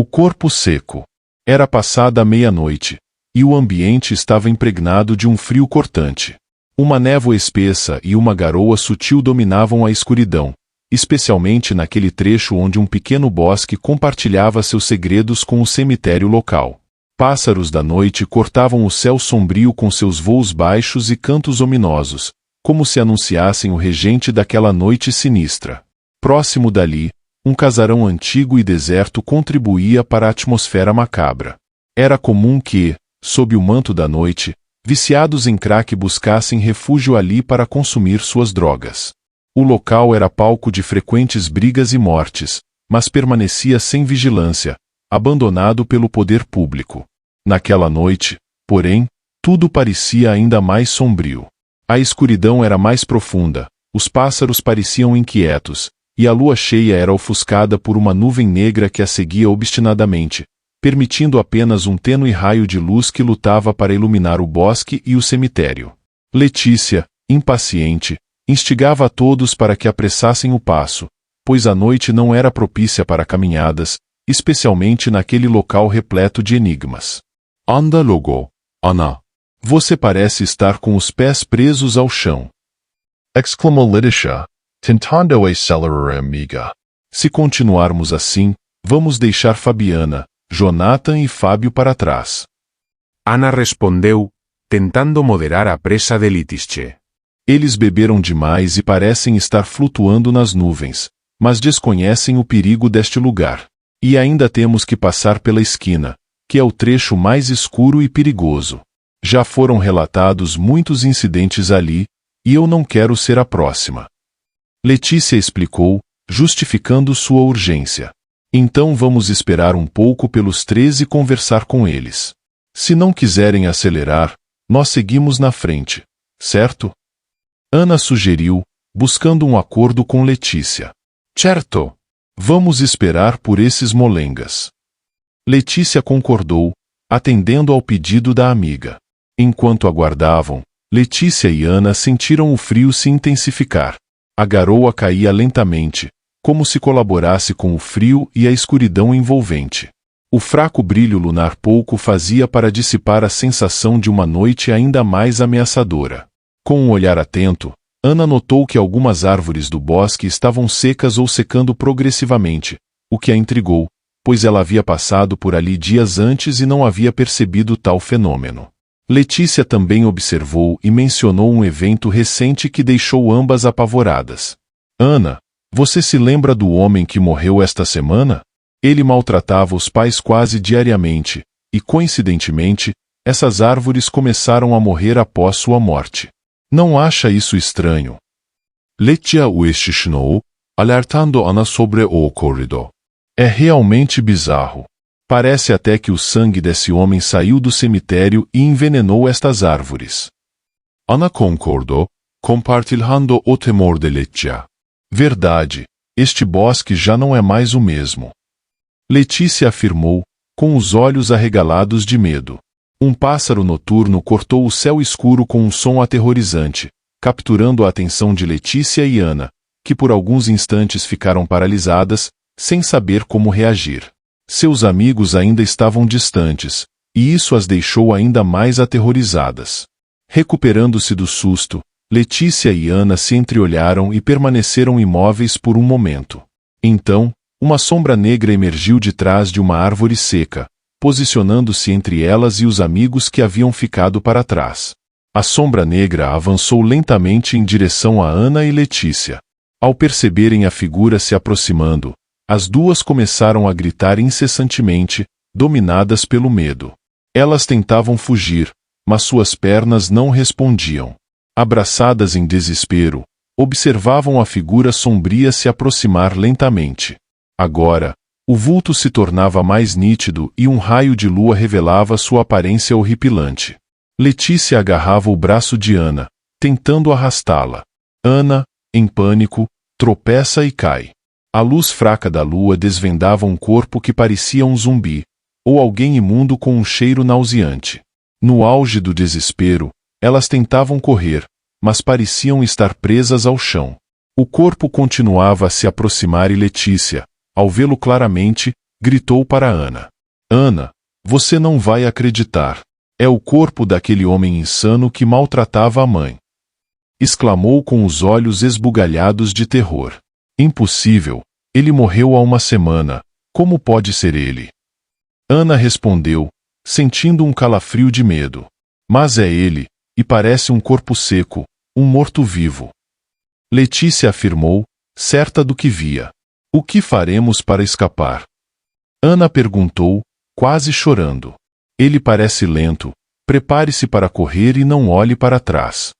O corpo seco. Era passada a meia-noite, e o ambiente estava impregnado de um frio cortante. Uma névoa espessa e uma garoa sutil dominavam a escuridão, especialmente naquele trecho onde um pequeno bosque compartilhava seus segredos com o cemitério local. Pássaros da noite cortavam o céu sombrio com seus voos baixos e cantos ominosos, como se anunciassem o regente daquela noite sinistra. Próximo dali, um casarão antigo e deserto contribuía para a atmosfera macabra. Era comum que, sob o manto da noite, viciados em crack buscassem refúgio ali para consumir suas drogas. O local era palco de frequentes brigas e mortes, mas permanecia sem vigilância, abandonado pelo poder público. Naquela noite, porém, tudo parecia ainda mais sombrio. A escuridão era mais profunda, os pássaros pareciam inquietos, e a lua cheia era ofuscada por uma nuvem negra que a seguia obstinadamente, permitindo apenas um tênue raio de luz que lutava para iluminar o bosque e o cemitério. Letícia, impaciente, instigava a todos para que apressassem o passo, pois a noite não era propícia para caminhadas, especialmente naquele local repleto de enigmas. Anda logo, Ana. Você parece estar com os pés presos ao chão. Exclamou Letícia, tentando acelerar a amiga. Se continuarmos assim, vamos deixar Fabiana, Jonathan e Fábio para trás. Ana respondeu, tentando moderar a pressa de Letícia. Eles beberam demais e parecem estar flutuando nas nuvens, mas desconhecem o perigo deste lugar. E ainda temos que passar pela esquina, que é o trecho mais escuro e perigoso. Já foram relatados muitos incidentes ali, e eu não quero ser a próxima. Letícia explicou, justificando sua urgência. Então vamos esperar um pouco pelos três e conversar com eles. Se não quiserem acelerar, nós seguimos na frente, certo? Ana sugeriu, buscando um acordo com Letícia. Certo. Vamos esperar por esses molengas. Letícia concordou, atendendo ao pedido da amiga. Enquanto aguardavam, Letícia e Ana sentiram o frio se intensificar. A garoa caía lentamente, como se colaborasse com o frio e a escuridão envolvente. O fraco brilho lunar pouco fazia para dissipar a sensação de uma noite ainda mais ameaçadora. Com um olhar atento, Ana notou que algumas árvores do bosque estavam secas ou secando progressivamente, o que a intrigou, pois ela havia passado por ali dias antes e não havia percebido tal fenômeno. Letícia também observou e mencionou um evento recente que deixou ambas apavoradas. Ana, você se lembra do homem que morreu esta semana? Ele maltratava os pais quase diariamente, e coincidentemente, essas árvores começaram a morrer após sua morte. Não acha isso estranho? Letícia o excitou, alertando Ana sobre o ocorrido. É realmente bizarro. Parece até que o sangue desse homem saiu do cemitério e envenenou estas árvores. Ana concordou, compartilhando o temor de Letícia. Verdade, este bosque já não é mais o mesmo. Letícia afirmou, com os olhos arregalados de medo. Um pássaro noturno cortou o céu escuro com um som aterrorizante, capturando a atenção de Letícia e Ana, que por alguns instantes ficaram paralisadas, sem saber como reagir. Seus amigos ainda estavam distantes, e isso as deixou ainda mais aterrorizadas. Recuperando-se do susto, Letícia e Ana se entreolharam e permaneceram imóveis por um momento. Então, uma sombra negra emergiu de trás de uma árvore seca, posicionando-se entre elas e os amigos que haviam ficado para trás. A sombra negra avançou lentamente em direção a Ana e Letícia. Ao perceberem a figura se aproximando, as duas começaram a gritar incessantemente, dominadas pelo medo. Elas tentavam fugir, mas suas pernas não respondiam. Abraçadas em desespero, observavam a figura sombria se aproximar lentamente. Agora, o vulto se tornava mais nítido e um raio de lua revelava sua aparência horripilante. Letícia agarrava o braço de Ana, tentando arrastá-la. Ana, em pânico, tropeça e cai. A luz fraca da lua desvendava um corpo que parecia um zumbi, ou alguém imundo com um cheiro nauseante. No auge do desespero, elas tentavam correr, mas pareciam estar presas ao chão. O corpo continuava a se aproximar e Letícia, ao vê-lo claramente, gritou para Ana. Ana, você não vai acreditar. É o corpo daquele homem insano que maltratava a mãe. Exclamou com os olhos esbugalhados de terror. Impossível, ele morreu há uma semana, como pode ser ele? Ana respondeu, sentindo um calafrio de medo. Mas é ele, e parece um corpo seco, um morto-vivo. Letícia afirmou, certa do que via. O que faremos para escapar? Ana perguntou, quase chorando. Ele parece lento, prepare-se para correr e não olhe para trás.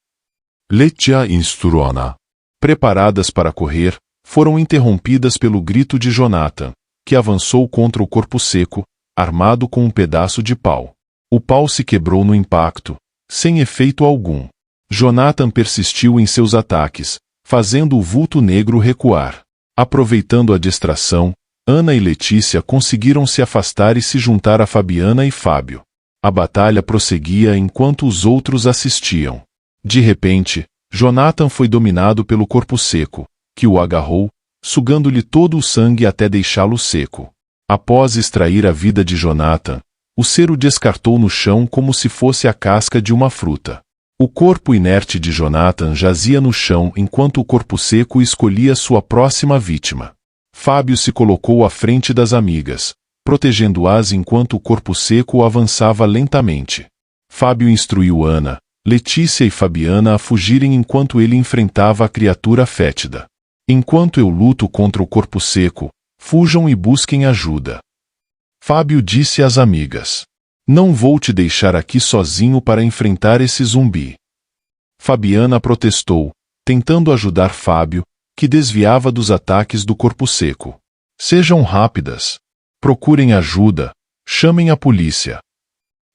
Letícia instruiu Ana. Preparadas para correr, foram interrompidas pelo grito de Jonathan, que avançou contra o corpo seco, armado com um pedaço de pau. O pau se quebrou no impacto, sem efeito algum. Jonathan persistiu em seus ataques, fazendo o vulto negro recuar. Aproveitando a distração, Ana e Letícia conseguiram se afastar e se juntar a Fabiana e Fábio. A batalha prosseguia enquanto os outros assistiam. De repente, Jonathan foi dominado pelo corpo seco, que o agarrou, sugando-lhe todo o sangue até deixá-lo seco. Após extrair a vida de Jonathan, o ser o descartou no chão como se fosse a casca de uma fruta. O corpo inerte de Jonathan jazia no chão enquanto o corpo seco escolhia sua próxima vítima. Fábio se colocou à frente das amigas, protegendo-as enquanto o corpo seco avançava lentamente. Fábio instruiu Ana, Letícia e Fabiana a fugirem enquanto ele enfrentava a criatura fétida. Enquanto eu luto contra o corpo seco, fujam e busquem ajuda. Fábio disse às amigas. Não vou te deixar aqui sozinho para enfrentar esse zumbi. Fabiana protestou, tentando ajudar Fábio, que desviava dos ataques do corpo seco. Sejam rápidas. Procurem ajuda. Chamem a polícia.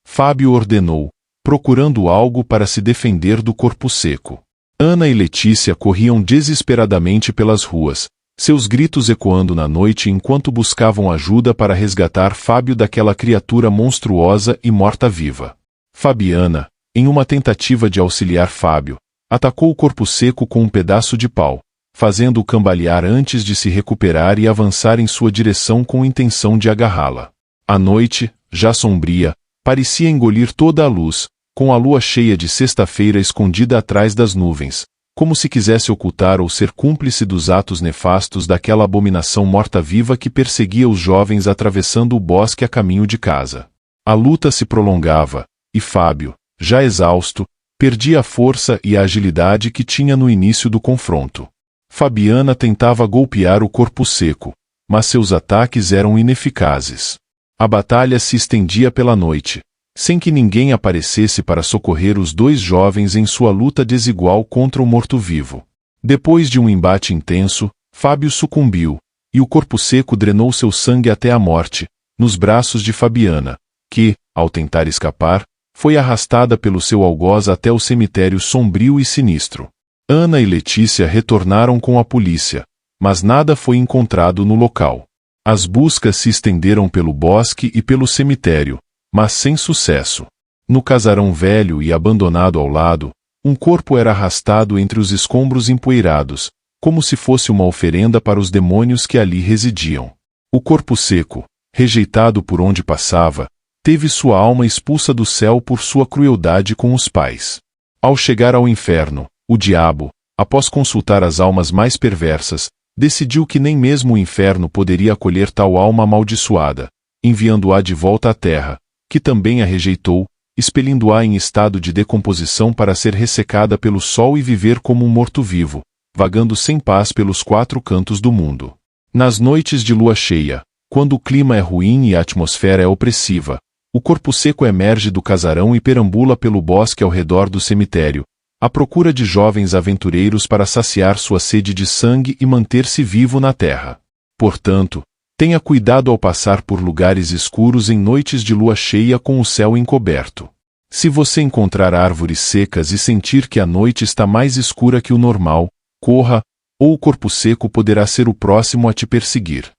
Fábio ordenou, procurando algo para se defender do corpo seco. Ana e Letícia corriam desesperadamente pelas ruas, seus gritos ecoando na noite enquanto buscavam ajuda para resgatar Fábio daquela criatura monstruosa e morta-viva. Fabiana, em uma tentativa de auxiliar Fábio, atacou o corpo seco com um pedaço de pau, fazendo-o cambalear antes de se recuperar e avançar em sua direção com intenção de agarrá-la. A noite, já sombria, parecia engolir toda a luz, com a lua cheia de sexta-feira escondida atrás das nuvens, como se quisesse ocultar ou ser cúmplice dos atos nefastos daquela abominação morta-viva que perseguia os jovens atravessando o bosque a caminho de casa. A luta se prolongava, e Fábio, já exausto, perdia a força e a agilidade que tinha no início do confronto. Fabiana tentava golpear o corpo seco, mas seus ataques eram ineficazes. A batalha se estendia pela noite, sem que ninguém aparecesse para socorrer os dois jovens em sua luta desigual contra o morto-vivo. Depois de um embate intenso, Fábio sucumbiu, e o corpo seco drenou seu sangue até a morte, nos braços de Fabiana, que, ao tentar escapar, foi arrastada pelo seu algoz até o cemitério sombrio e sinistro. Ana e Letícia retornaram com a polícia, mas nada foi encontrado no local. As buscas se estenderam pelo bosque e pelo cemitério, mas sem sucesso. No casarão velho e abandonado ao lado, um corpo era arrastado entre os escombros empoeirados, como se fosse uma oferenda para os demônios que ali residiam. O corpo seco, rejeitado por onde passava, teve sua alma expulsa do céu por sua crueldade com os pais. Ao chegar ao inferno, o diabo, após consultar as almas mais perversas, decidiu que nem mesmo o inferno poderia acolher tal alma amaldiçoada, enviando-a de volta à terra, que também a rejeitou, expelindo-a em estado de decomposição para ser ressecada pelo sol e viver como um morto-vivo, vagando sem paz pelos quatro cantos do mundo. Nas noites de lua cheia, quando o clima é ruim e a atmosfera é opressiva, o corpo seco emerge do casarão e perambula pelo bosque ao redor do cemitério, à procura de jovens aventureiros para saciar sua sede de sangue e manter-se vivo na terra. Portanto, tenha cuidado ao passar por lugares escuros em noites de lua cheia com o céu encoberto. Se você encontrar árvores secas e sentir que a noite está mais escura que o normal, corra, ou o corpo seco poderá ser o próximo a te perseguir.